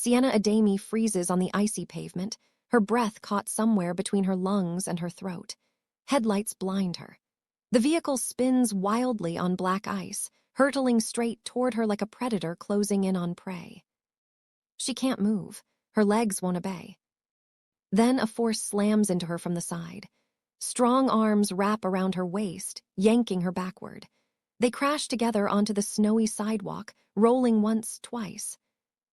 Sienna Adeyemi freezes on the icy pavement, her breath caught somewhere between her lungs and her throat. Headlights blind her. The vehicle spins wildly on black ice, hurtling straight toward her like a predator closing in on prey. She can't move. Her legs won't obey. Then a force slams into her from the side. Strong arms wrap around her waist, yanking her backward. They crash together onto the snowy sidewalk, rolling once, twice.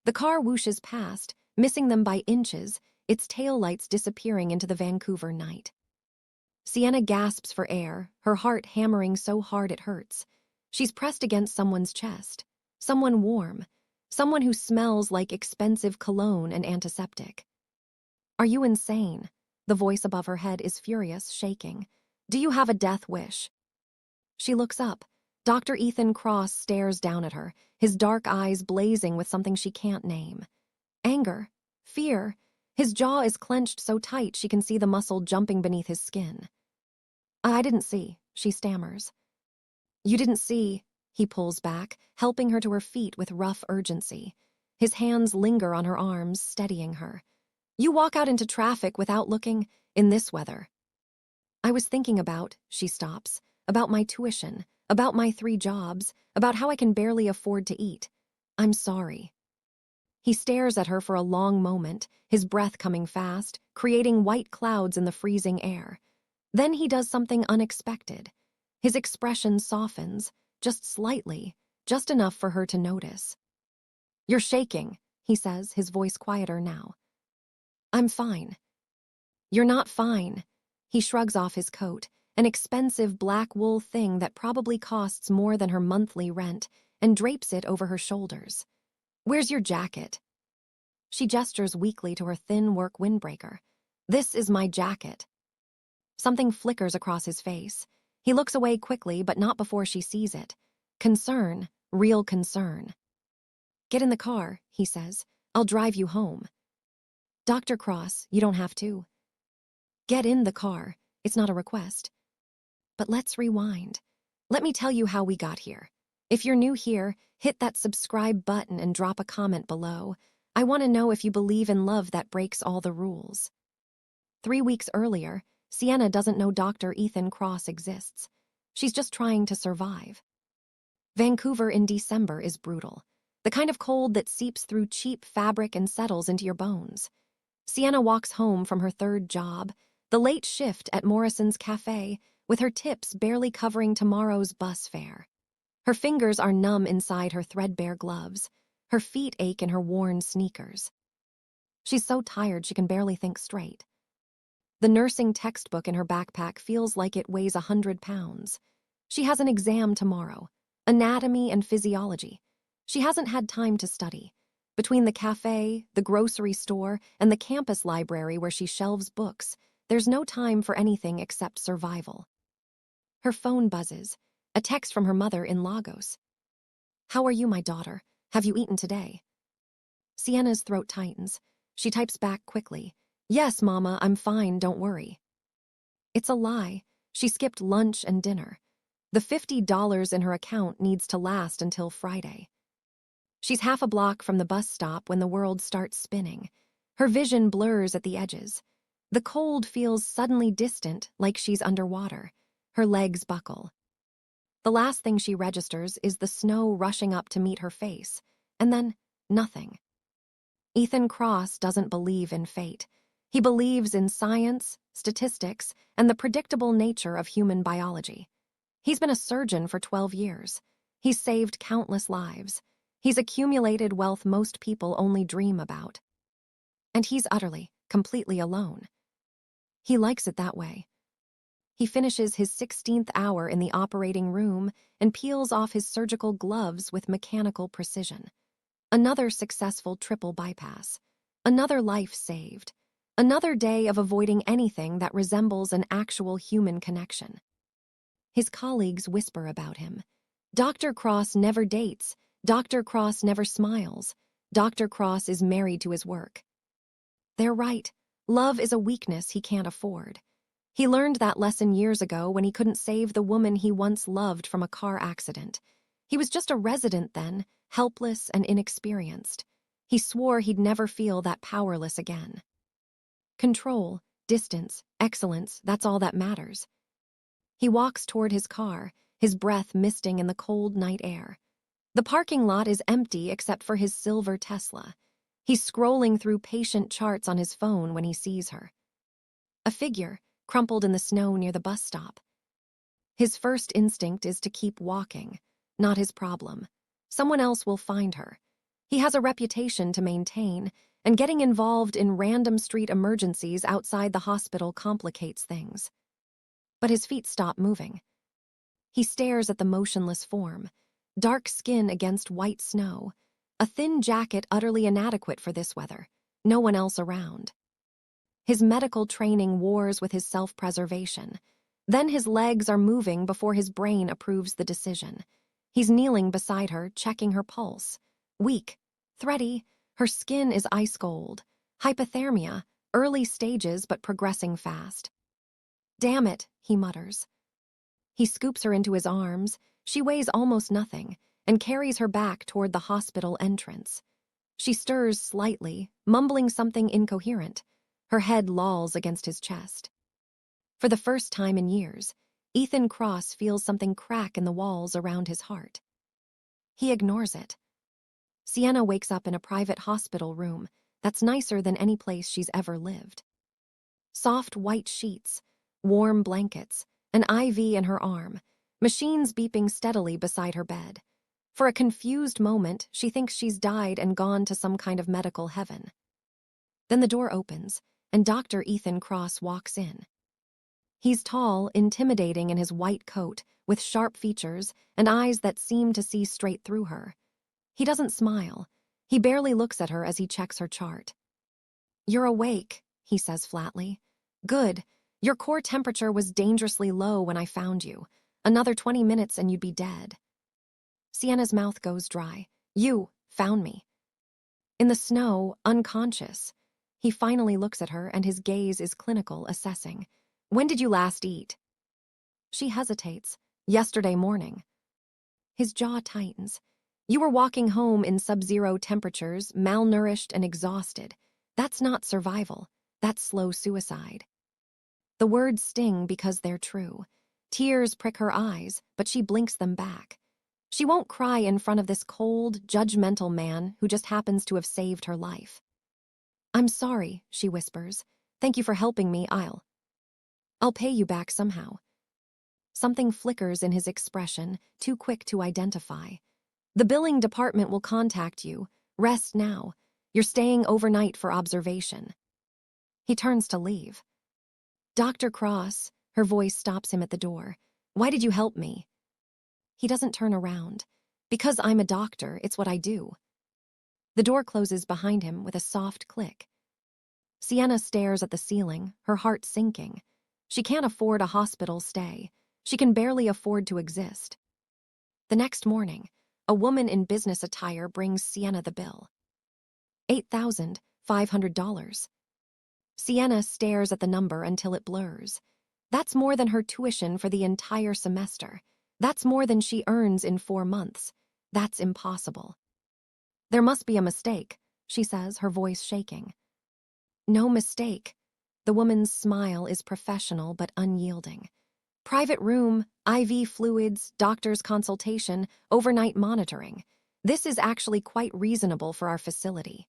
The car whooshes past, missing them by inches, its taillights disappearing into the Vancouver night. Sienna gasps for air, her heart hammering so hard it hurts. She's pressed against someone's chest. Someone warm. Someone who smells like expensive cologne and antiseptic. "Are you insane?" The voice above her head is furious, shaking. "Do you have a death wish?" She looks up. Dr. Ethan Cross stares down at her, his dark eyes blazing with something she can't name. Anger, fear. His jaw is clenched so tight she can see the muscle jumping beneath his skin. "I didn't see," she stammers. "You didn't see," he pulls back, helping her to her feet with rough urgency. His hands linger on her arms, steadying her. "You walk out into traffic without looking, in this weather." "I was thinking about," she stops, "about my tuition, about my 3 jobs, about how I can barely afford to eat. I'm sorry." He stares at her for a long moment, his breath coming fast, creating white clouds in the freezing air. Then he does something unexpected. His expression softens, just slightly, just enough for her to notice. "You're shaking," he says, his voice quieter now. "I'm fine." "You're not fine." He shrugs off his coat, an expensive black wool thing that probably costs more than her monthly rent, and drapes it over her shoulders. "Where's your jacket?" She gestures weakly to her thin work windbreaker. "This is my jacket." Something flickers across his face. He looks away quickly, but not before she sees it. Concern, real concern. "Get in the car," he says. "I'll drive you home." "Dr. Cross, you don't have to." "Get in the car. It's not a request." But let's rewind. Let me tell you how we got here. If you're new here, hit that subscribe button and drop a comment below. I want to know if you believe in love that breaks all the rules. 3 weeks earlier, Sienna doesn't know Dr. Ethan Cross exists. She's just trying to survive. Vancouver in December is brutal. The kind of cold that seeps through cheap fabric and settles into your bones. Sienna walks home from her 3rd job, the late shift at Morrison's Cafe, with her tips barely covering tomorrow's bus fare. Her fingers are numb inside her threadbare gloves. Her feet ache in her worn sneakers. She's so tired she can barely think straight. The nursing textbook in her backpack feels like it weighs 100 pounds. She has an exam tomorrow, anatomy and physiology. She hasn't had time to study. Between the cafe, the grocery store, and the campus library where she shelves books, there's no time for anything except survival. Her phone buzzes, a text from her mother in Lagos. "How are you, my daughter? Have you eaten today?" Sienna's throat tightens. She types back quickly. "Yes, Mama, I'm fine, don't worry." It's a lie. She skipped lunch and dinner. The $50 in her account needs to last until Friday. She's half a block from the bus stop when the world starts spinning. Her vision blurs at the edges. The cold feels suddenly distant, like she's underwater. Her legs buckle. The last thing she registers is the snow rushing up to meet her face, and then nothing. Ethan Cross doesn't believe in fate. He believes in science, statistics, and the predictable nature of human biology. He's been a surgeon for 12 years. He's saved countless lives. He's accumulated wealth most people only dream about. And he's utterly, completely alone. He likes it that way. He finishes his 16th hour in the operating room and peels off his surgical gloves with mechanical precision. Another successful triple bypass. Another life saved. Another day of avoiding anything that resembles an actual human connection. His colleagues whisper about him. Dr. Cross never dates. Dr. Cross never smiles. Dr. Cross is married to his work. They're right. Love is a weakness he can't afford. He learned that lesson years ago when he couldn't save the woman he once loved from a car accident. He was just a resident then, helpless and inexperienced. He swore he'd never feel that powerless again. Control, distance, excellence, that's all that matters. He walks toward his car, his breath misting in the cold night air. The parking lot is empty except for his silver Tesla. He's scrolling through patient charts on his phone when he sees her. A figure, crumpled in the snow near the bus stop. His first instinct is to keep walking, not his problem. Someone else will find her. He has a reputation to maintain, and getting involved in random street emergencies outside the hospital complicates things. But his feet stop moving. He stares at the motionless form, dark skin against white snow, a thin jacket utterly inadequate for this weather, no one else around. His medical training wars with his self-preservation. Then his legs are moving before his brain approves the decision. He's kneeling beside her, checking her pulse. Weak, thready, her skin is ice cold. Hypothermia, early stages but progressing fast. "Damn it," he mutters. He scoops her into his arms. She weighs almost nothing and carries her back toward the hospital entrance. She stirs slightly, mumbling something incoherent. Her head lolls against his chest. For the first time in years, Ethan Cross feels something crack in the walls around his heart. He ignores it. Sienna wakes up in a private hospital room that's nicer than any place she's ever lived. Soft white sheets, warm blankets, an IV in her arm, machines beeping steadily beside her bed. For a confused moment, she thinks she's died and gone to some kind of medical heaven. Then the door opens, and Dr. Ethan Cross walks in. He's tall, intimidating in his white coat, with sharp features and eyes that seem to see straight through her. He doesn't smile. He barely looks at her as he checks her chart. "You're awake," he says flatly. "Good. Your core temperature was dangerously low when I found you. Another 20 minutes and you'd be dead." Sienna's mouth goes dry. "You found me." In the snow, unconscious. He finally looks at her and his gaze is clinical, assessing. "When did you last eat?" She hesitates. "Yesterday morning." His jaw tightens. "You were walking home in sub-zero temperatures, malnourished and exhausted. That's not survival. That's slow suicide." The words sting because they're true. Tears prick her eyes, but she blinks them back. She won't cry in front of this cold, judgmental man who just happens to have saved her life. "I'm sorry," she whispers. "Thank you for helping me. I'll pay you back somehow." Something flickers in his expression, too quick to identify. "The billing department will contact you. Rest now. You're staying overnight for observation." He turns to leave. "Dr. Cross," her voice stops him at the door. "Why did you help me?" He doesn't turn around. "Because I'm a doctor, it's what I do." The door closes behind him with a soft click. Sienna stares at the ceiling, her heart sinking. She can't afford a hospital stay. She can barely afford to exist. The next morning, a woman in business attire brings Sienna the bill. $8,500. Sienna stares at the number until it blurs. That's more than her tuition for the entire semester. That's more than she earns in 4 months. That's impossible. "There must be a mistake," she says, her voice shaking. "No mistake." The woman's smile is professional but unyielding. "Private room, IV fluids, doctor's consultation, overnight monitoring. This is actually quite reasonable for our facility."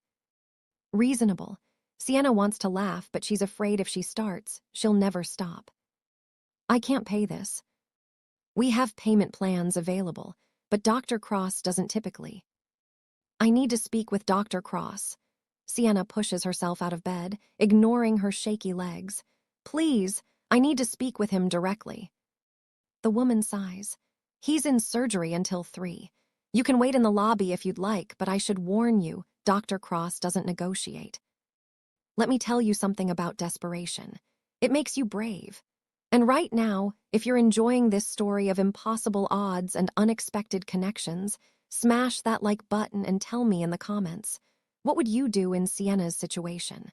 Reasonable. Sienna wants to laugh, but she's afraid if she starts, she'll never stop. "I can't pay this." "We have payment plans available, but Dr. Cross doesn't typically." "I need to speak with Dr. Cross." Sienna pushes herself out of bed, ignoring her shaky legs. "Please, I need to speak with him directly." The woman sighs. "He's in surgery until 3. You can wait in the lobby if you'd like, but I should warn you, Dr. Cross doesn't negotiate. Let me tell you something about desperation. It makes you brave. And right now, if you're enjoying this story of impossible odds and unexpected connections, smash that like button and tell me in the comments. What would you do in Sienna's situation?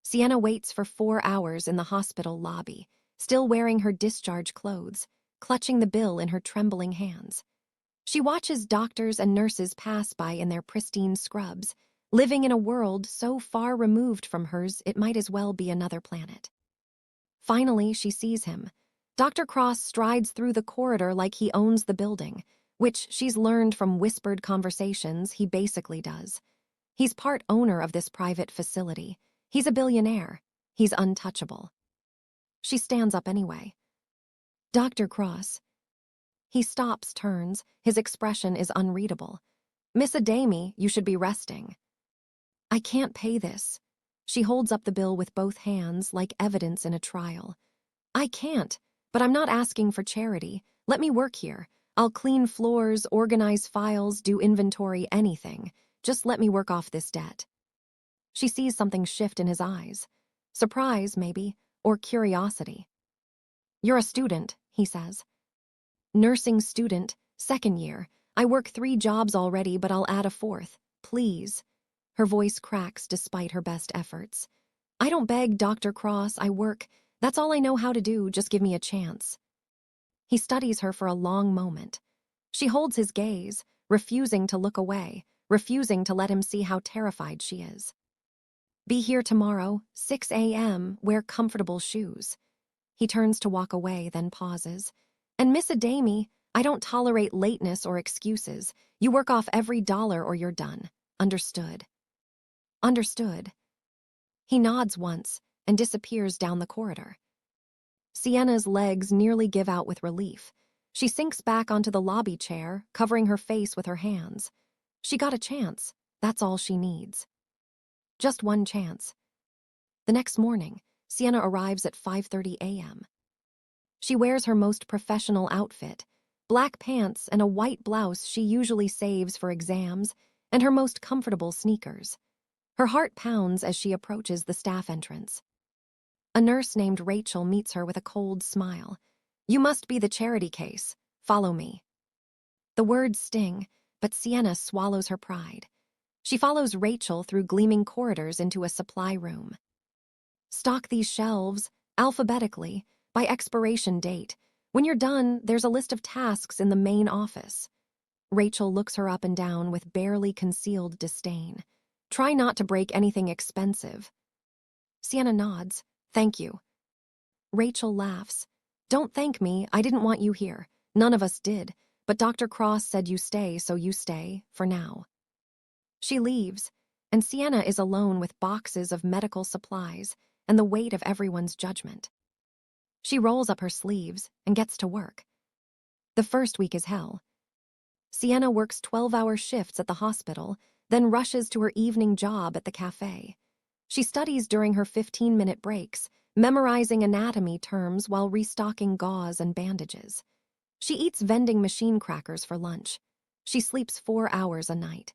Sienna waits for 4 hours in the hospital lobby, still wearing her discharge clothes, clutching the bill in her trembling hands. She watches doctors and nurses pass by in their pristine scrubs, living in a world so far removed from hers it might as well be another planet. Finally, she sees him. Dr. Cross strides through the corridor like he owns the building, which she's learned from whispered conversations he basically does. He's part owner of this private facility. He's a billionaire. He's untouchable. She stands up anyway. Dr. Cross. He stops, turns. His expression is unreadable. Miss Adeyemi, you should be resting. I can't pay this. She holds up the bill with both hands like evidence in a trial. I can't, but I'm not asking for charity. Let me work here. I'll clean floors, organize files, do inventory, anything. Just let me work off this debt. She sees something shift in his eyes. Surprise, maybe, or curiosity. You're a student, he says. Nursing student, 2nd year. I work 3 jobs already, but I'll add a 4th. Please. Her voice cracks despite her best efforts. I don't beg, Dr. Cross. I work. That's all I know how to do. Just give me a chance. He studies her for a long moment. She holds his gaze, refusing to look away, refusing to let him see how terrified she is. Be here tomorrow, 6 a.m., wear comfortable shoes. He turns to walk away, then pauses. And Miss Adeyemi, I don't tolerate lateness or excuses. You work off every dollar or you're done. Understood. Understood. He nods once and disappears down the corridor. Sienna's legs nearly give out with relief. She sinks back onto the lobby chair, covering her face with her hands. She got a chance. That's all she needs. Just one chance. The next morning, Sienna arrives at 5:30 a.m. She wears her most professional outfit, black pants and a white blouse she usually saves for exams, and her most comfortable sneakers. Her heart pounds as she approaches the staff entrance. A nurse named Rachel meets her with a cold smile. You must be the charity case. Follow me. The words sting, but Sienna swallows her pride. She follows Rachel through gleaming corridors into a supply room. Stock these shelves, alphabetically, by expiration date. When you're done, there's a list of tasks in the main office. Rachel looks her up and down with barely concealed disdain. Try not to break anything expensive. Sienna nods. Thank you. Rachel laughs. Don't thank me. I didn't want you here. None of us did. But Dr. Cross said you stay, so you stay, for now. She leaves, and Sienna is alone with boxes of medical supplies and the weight of everyone's judgment. She rolls up her sleeves and gets to work. The first week is hell. Sienna works 12-hour shifts at the hospital, then rushes to her evening job at the cafe. She studies during her 15-minute breaks, memorizing anatomy terms while restocking gauze and bandages. She eats vending machine crackers for lunch. She sleeps 4 hours a night.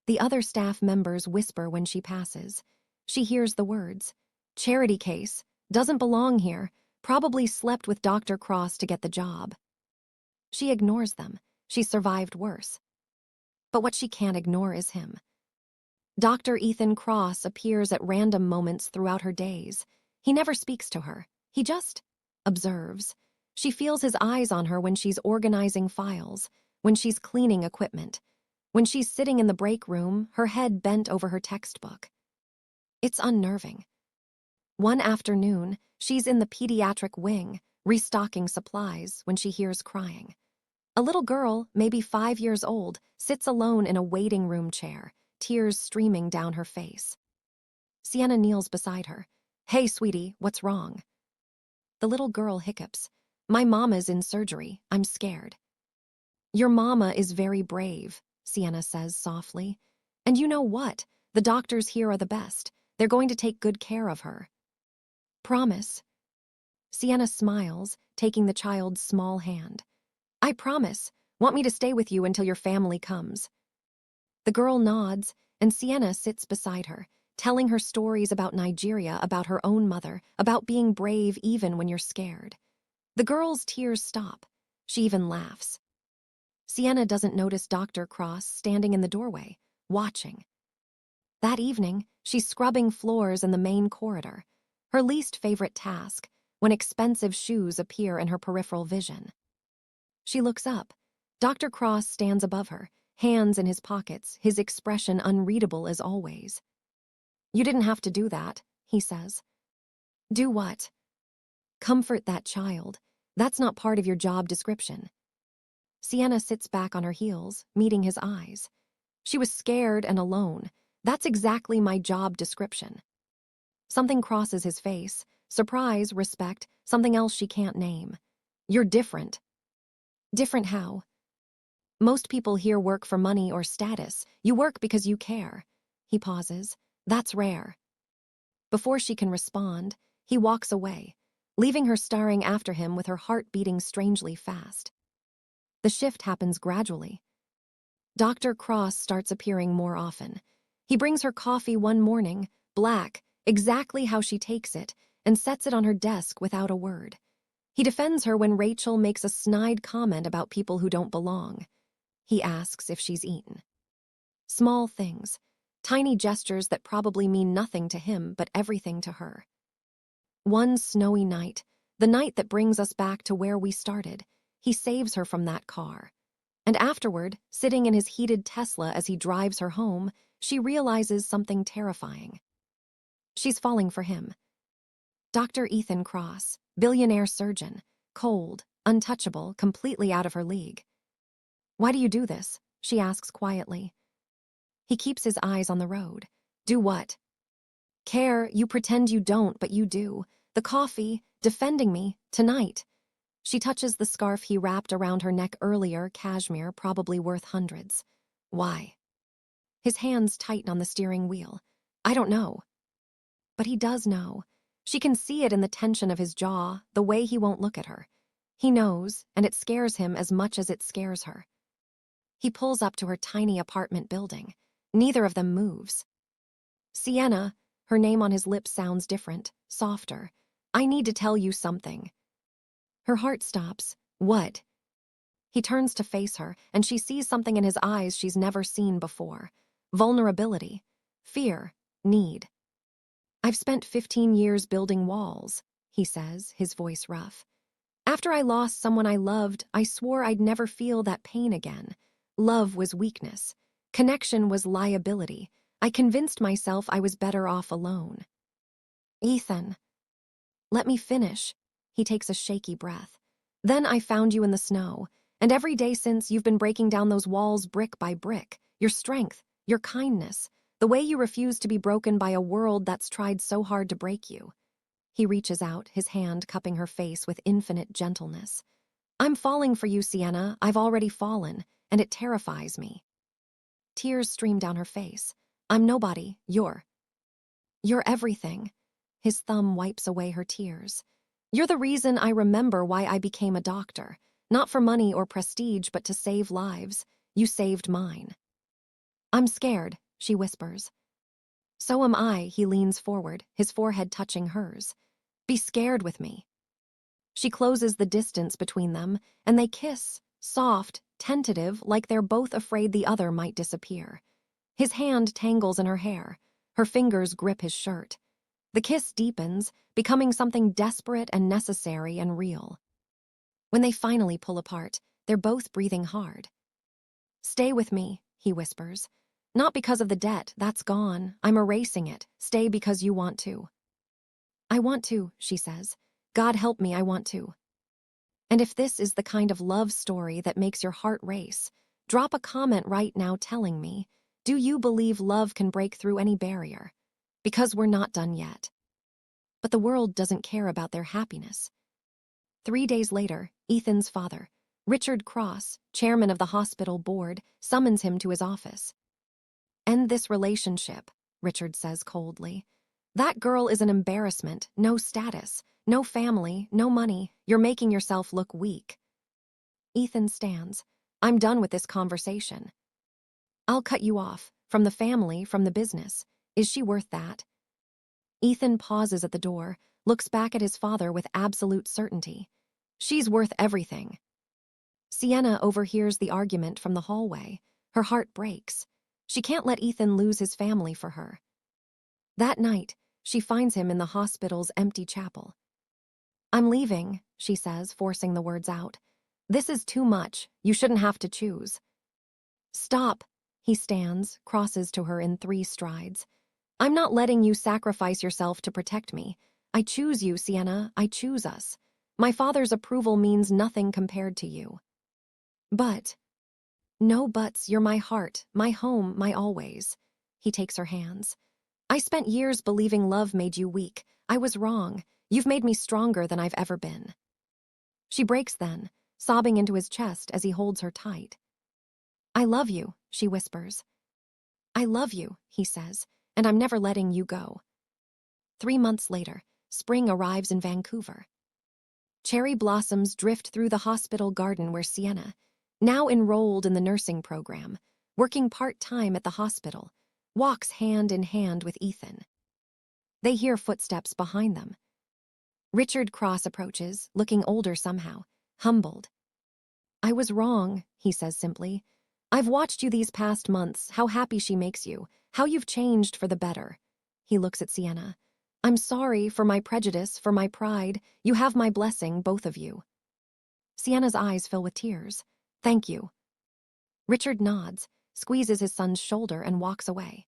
The other staff members whisper when she passes. She hears the words, charity case, doesn't belong here, probably slept with Dr. Cross to get the job. She ignores them. She survived worse. But what she can't ignore is him. Dr. Ethan Cross appears at random moments throughout her days. He never speaks to her. He just observes. She feels his eyes on her when she's organizing files, when she's cleaning equipment, when she's sitting in the break room, her head bent over her textbook. It's unnerving. One afternoon, she's in the pediatric wing, restocking supplies, when she hears crying. A little girl, maybe 5 years old, sits alone in a waiting room chair, tears streaming down her face. Sienna kneels beside her. Hey, sweetie, what's wrong? The little girl hiccups. My mama's in surgery. I'm scared. Your mama is very brave, Sienna says softly. And you know what? The doctors here are the best. They're going to take good care of her. Promise. Sienna smiles, taking the child's small hand. I promise. Want me to stay with you until your family comes. The girl nods, and Sienna sits beside her, telling her stories about Nigeria, about her own mother, about being brave even when you're scared. The girl's tears stop. She even laughs. Sienna doesn't notice Dr. Cross standing in the doorway, watching. That evening, she's scrubbing floors in the main corridor, her least favorite task, when expensive shoes appear in her peripheral vision. She looks up. Dr. Cross stands above her, hands in his pockets, his expression unreadable as always. "You didn't have to do that," he says. "Do what?" "Comfort that child. That's not part of your job description." Sienna sits back on her heels, meeting his eyes. She was scared and alone. That's exactly my job description. Something crosses his face. Surprise, respect, something else she can't name. "You're different." "Different how?" "Most people here work for money or status. You work because you care." He pauses. "That's rare." Before she can respond, he walks away, leaving her staring after him with her heart beating strangely fast. The shift happens gradually. Dr. Cross starts appearing more often. He brings her coffee one morning, black, exactly how she takes it, and sets it on her desk without a word. He defends her when Rachel makes a snide comment about people who don't belong. He asks if she's eaten. Small things, tiny gestures that probably mean nothing to him but everything to her. One snowy night, the night that brings us back to where we started, he saves her from that car. And afterward, sitting in his heated Tesla as he drives her home, she realizes something terrifying. She's falling for him. Dr. Ethan Cross, billionaire surgeon, cold, untouchable, completely out of her league. "Why do you do this?" she asks quietly. He keeps his eyes on the road. "Do what?" "Care, you pretend you don't, but you do. The coffee, defending me, tonight." She touches the scarf he wrapped around her neck earlier, cashmere, probably worth hundreds. "Why?" His hands tighten on the steering wheel. "I don't know." But he does know. She can see it in the tension of his jaw, the way he won't look at her. He knows, and it scares him as much as it scares her. He pulls up to her tiny apartment building. Neither of them moves. "Sienna," her name on his lips sounds different, softer. "I need to tell you something." Her heart stops. "What?" He turns to face her, and she sees something in his eyes she's never seen before. Vulnerability, fear, need. "I've spent 15 years building walls," he says, his voice rough. "After I lost someone I loved, I swore I'd never feel that pain again. Love was weakness. Connection was liability. I convinced myself I was better off alone." "Ethan." "Let me finish." He takes a shaky breath. "Then I found you in the snow, and every day since you've been breaking down those walls brick by brick. Your strength, your kindness, the way you refuse to be broken by a world that's tried so hard to break you." He reaches out, his hand cupping her face with infinite gentleness. "I'm falling for you, Sienna. I've already fallen, and it terrifies me." Tears stream down her face. "I'm nobody. You're everything." His thumb wipes away her tears. "You're the reason I remember why I became a doctor. Not for money or prestige, but to save lives. You saved mine." "I'm scared," she whispers. "So am I," he leans forward, his forehead touching hers. "Be scared with me." She closes the distance between them, and they kiss, soft, tentative, like they're both afraid the other might disappear. His hand tangles in her hair. Her fingers grip his shirt. The kiss deepens, becoming something desperate and necessary and real. When they finally pull apart, they're both breathing hard. "Stay with me," he whispers. "Not because of the debt, that's gone. I'm erasing it. Stay because you want to." "I want to," she says. "God help me, I want to." And if this is the kind of love story that makes your heart race, drop a comment right now telling me, do you believe love can break through any barrier? Because we're not done yet. But the world doesn't care about their happiness. 3 days later, Ethan's father, Richard Cross, chairman of the hospital board, summons him to his office. "End this relationship," Richard says coldly. "That girl is an embarrassment, no status, no family, no money. You're making yourself look weak." Ethan stands. "I'm done with this conversation." "I'll cut you off, from the family, from the business. Is she worth that?" Ethan pauses at the door, looks back at his father with absolute certainty. "She's worth everything." Sienna overhears the argument from the hallway. Her heart breaks. She can't let Ethan lose his family for her. That night, she finds him in the hospital's empty chapel. "I'm leaving," she says, forcing the words out. "This is too much. You shouldn't have to choose." Stop. He stands, crosses to her in 3 strides. I'm not letting you sacrifice yourself to protect me. I choose you, Sienna. I choose us. My father's approval means nothing compared to you. But, no buts, you're my heart, my home, my always. He takes her hands. I spent years believing love made you weak. I was wrong. You've made me stronger than I've ever been. She breaks then, sobbing into his chest as he holds her tight. I love you, she whispers. I love you, he says, and I'm never letting you go. 3 months later, spring arrives in Vancouver. Cherry blossoms drift through the hospital garden where Sienna, now enrolled in the nursing program, working part-time at the hospital, walks hand in hand with Ethan. They hear footsteps behind them. Richard Cross approaches, looking older somehow, humbled. I was wrong, he says simply. I've watched you these past months, how happy she makes you, how you've changed for the better. He looks at Sienna. I'm sorry for my prejudice, for my pride. You have my blessing, both of you. Sienna's eyes fill with tears. Thank you. Richard nods, squeezes his son's shoulder, and walks away.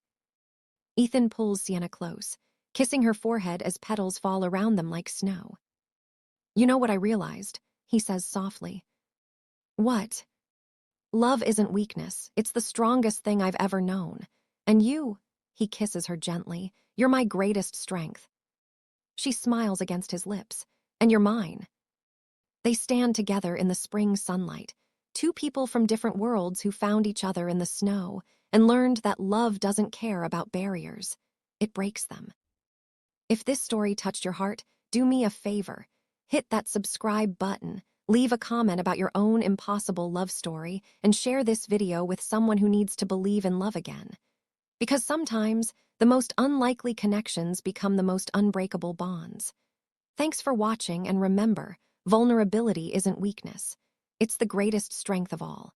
Ethan pulls Sienna close, kissing her forehead as petals fall around them like snow. You know what I realized, he says softly. What? Love isn't weakness. It's the strongest thing I've ever known. And you, he kisses her gently, you're my greatest strength. She smiles against his lips. And you're mine. They stand together in the spring sunlight, 2 people from different worlds who found each other in the snow and learned that love doesn't care about barriers. It breaks them. If this story touched your heart, do me a favor. Hit that subscribe button, leave a comment about your own impossible love story, and share this video with someone who needs to believe in love again. Because sometimes, the most unlikely connections become the most unbreakable bonds. Thanks for watching, and remember, vulnerability isn't weakness. It's the greatest strength of all.